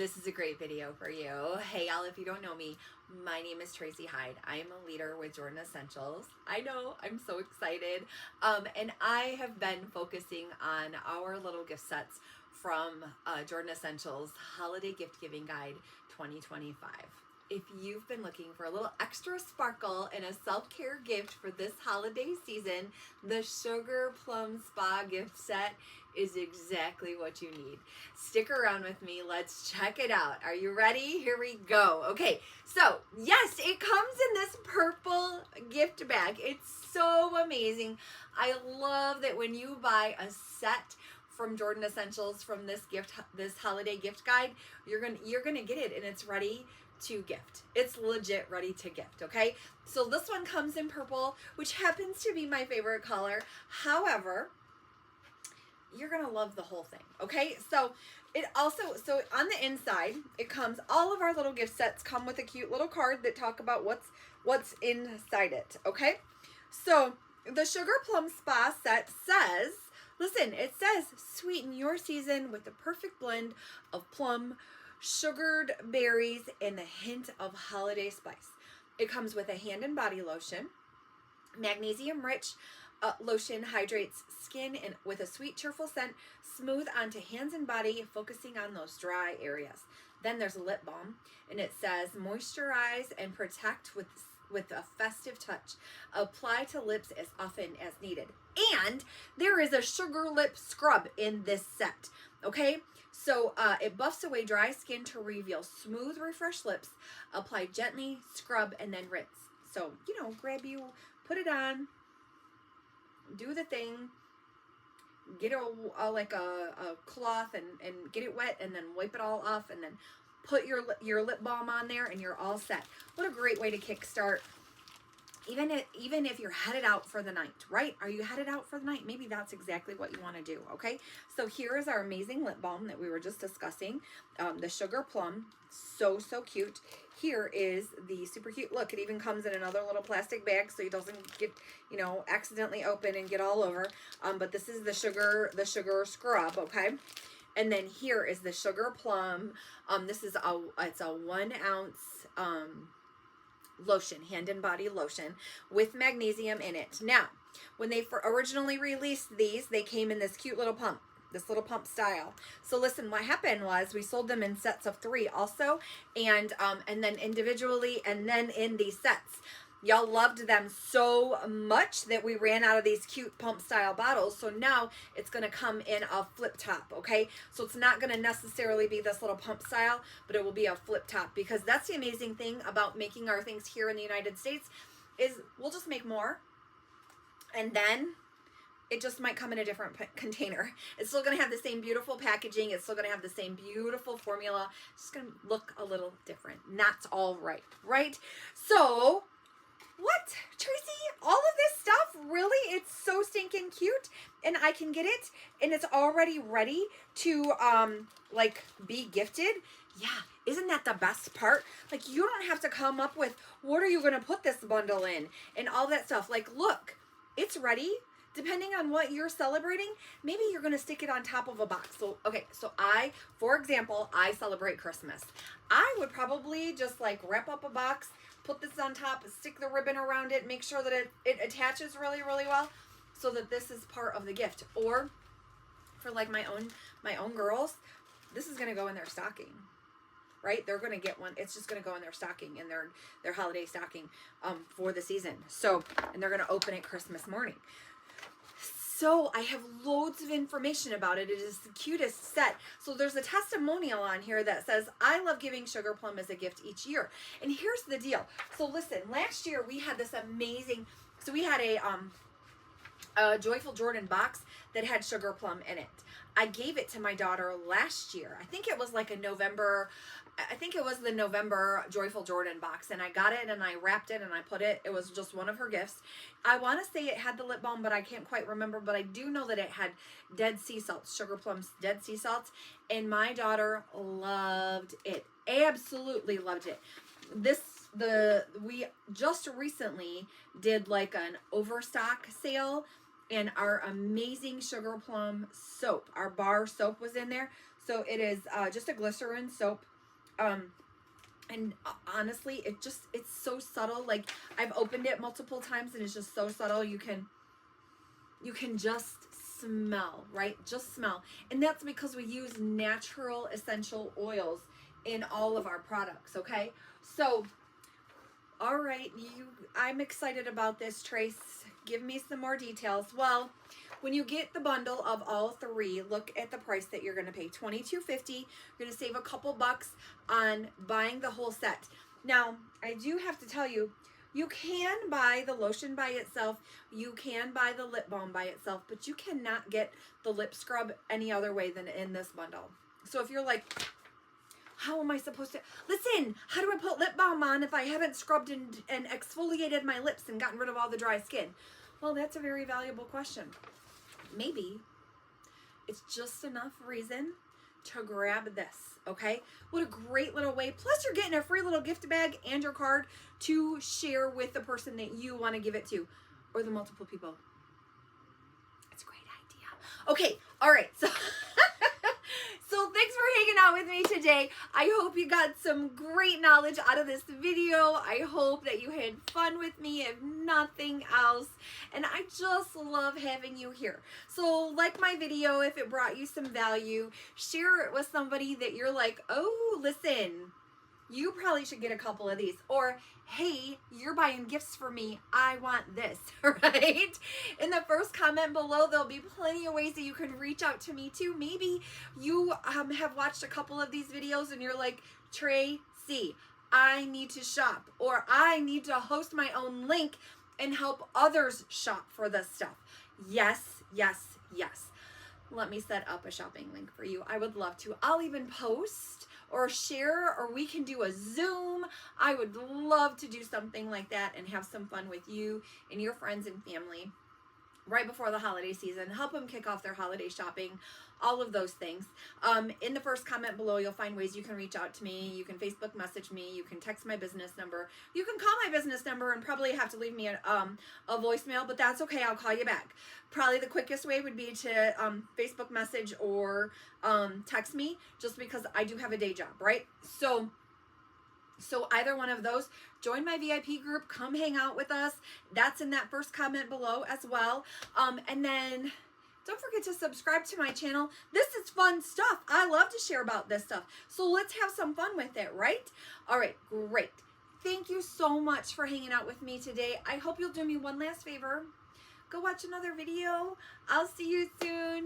This is a great video for you. Hey y'all, if you don't know me, my name is Tracy Hyde. I am a leader with Jordan Essentials. I know, I'm so excited. And I have been focusing on our little gift sets from Jordan Essentials Holiday Gift Giving Guide 2025. If you've been looking for a little extra sparkle and a self-care gift for this holiday season, the Sugar Plum Spa gift set is exactly what you need. Stick around with me. Let's check it out. Are you ready? Here we go. Okay, so yes, it comes in this purple gift bag. It's so amazing. I love that when you buy a set from Jordan Essentials from this holiday gift guide, you're gonna get it and it's ready to gift. It's legit ready to gift, okay? So this one comes in purple, which happens to be my favorite color. However, you're gonna love the whole thing, okay? So it also, so on the inside, it comes, all of our little gift sets come with a cute little card that talk about what's inside it, okay? So the Sugar Plum Spa set says, listen, it says, sweeten your season with the perfect blend of plum, sugared berries, and a hint of holiday spice. It comes with a hand and body lotion. Magnesium-rich lotion hydrates skin and with a sweet, cheerful scent, smooth onto hands and body, focusing on those dry areas. Then there's a lip balm, and it says, moisturize and protect with a festive touch. Apply to lips as often as needed. And there is a Sugar Lip Scrub in this set, okay? So it buffs away dry skin to reveal smooth, refreshed lips. Apply gently, scrub, and then rinse. So, you know, grab you, put it on, do the thing, get a cloth and get it wet, and then wipe it all off, and then put your lip balm on there, and you're all set. What a great way to kickstart. Even if you're headed out for the night, right? Are you headed out for the night? Maybe that's exactly what you want to do, okay? So here is our amazing lip balm that we were just discussing, the Sugar Plum. So cute. Here is the super cute, look, it even comes in another little plastic bag so it doesn't get, you know, accidentally open and get all over. But this is the sugar scrub, okay? And then here is the Sugar Plum. This is it's a 1 ounce lotion, hand and body lotion with magnesium in it. Now, when they originally released these, they came in this cute little pump, this little pump style. So listen, what happened was we sold them in sets of 3 also, and then individually, and then in these sets. Y'all loved them so much that we ran out of these cute pump style bottles. So now it's going to come in a flip top, okay? So it's not going to necessarily be this little pump style, but it will be a flip top, because that's the amazing thing about making our things here in the United States is we'll just make more, and then it just might come in a different container. It's still going to have the same beautiful packaging. It's still going to have the same beautiful formula. It's just going to look a little different. And that's all right, right? So what, Tracy? All of this stuff? Really? It's so stinking cute, and I can get it, and it's already ready to like be gifted. Yeah, isn't that the best part? Like, you don't have to come up with what are you going to put this bundle in and all that stuff. Like, look, it's ready. Depending on what you're celebrating, maybe you're going to stick it on top of a box. So, okay, so for example, I celebrate Christmas. I would probably just like wrap up a box, put this on top, stick the ribbon around it, make sure that it attaches really, really well so that this is part of the gift. Or for like my own girls, this is going to go in their stocking, right? They're going to get one. It's just going to go in their stocking, in their holiday stocking for the season. So, and they're going to open it Christmas morning. So I have loads of information about it. It is the cutest set. So there's a testimonial on here that says, I love giving Sugar Plum as a gift each year. And here's the deal. So listen, last year we had this amazing, so we had a Joyful Jordan box that had Sugar Plum in it. I gave it to my daughter last year. I think it was like the November Joyful Jordan box, and I got it and I wrapped it and I put it. It was just one of her gifts. I want to say it had the lip balm, but I can't quite remember, but I do know that it had Dead Sea Salts, Sugar Plum's Dead Sea Salts, and my daughter loved it. Absolutely loved it. We just recently did like an overstock sale, and our amazing Sugar Plum soap, our bar soap was in there. So it is just a glycerin soap And honestly, it's so subtle. Like, I've opened it multiple times and it's just so subtle. You can just smell, right? Just smell. And that's because we use natural essential oils in all of our products, okay? So, all right, I'm excited about this, Trace. Give me some more details. Well, when you get the bundle of all three, look at the price that you're going to pay. $22.50. You're going to save a couple bucks on buying the whole set. Now, I do have to tell you, you can buy the lotion by itself. You can buy the lip balm by itself, but you cannot get the lip scrub any other way than in this bundle. So if you're like, how am I supposed to, listen, how do I put lip balm on if I haven't scrubbed and exfoliated my lips and gotten rid of all the dry skin? Well, that's a very valuable question. Maybe it's just enough reason to grab this, okay? What a great little way. Plus, you're getting a free little gift bag and your card to share with the person that you want to give it to, or the multiple people. It's a great idea. Okay, all right, so so thanks for hanging out with me today. I hope you got some great knowledge out of this video. I hope that you had fun with me, if nothing else. And I just love having you here. So like my video if it brought you some value. Share it with somebody that you're like, oh, listen, you probably should get a couple of these. Or, hey, you're buying gifts for me. I want this, right? In the first comment below, there'll be plenty of ways that you can reach out to me too. Maybe you have watched a couple of these videos and you're like, Tracy, I need to shop, or I need to host my own link and help others shop for this stuff. Yes, yes, yes. Let me set up a shopping link for you. I would love to. I'll even post or share, or we can do a Zoom. I would love to do something like that and have some fun with you and your friends and family right before the holiday season. Help them kick off their holiday shopping, all of those things. In the first comment below, you'll find ways you can reach out to me. You can Facebook message me. You can text my business number. You can call my business number and probably have to leave me a voicemail, but that's okay. I'll call you back. Probably the quickest way would be to Facebook message or text me, just because I do have a day job, right? So either one of those. Join my VIP group. Come hang out with us. That's in that first comment below as well. And then don't forget to subscribe to my channel. This is fun stuff. I love to share about this stuff. So let's have some fun with it, right? All right, great. Thank you so much for hanging out with me today. I hope you'll do me one last favor. Go watch another video. I'll see you soon.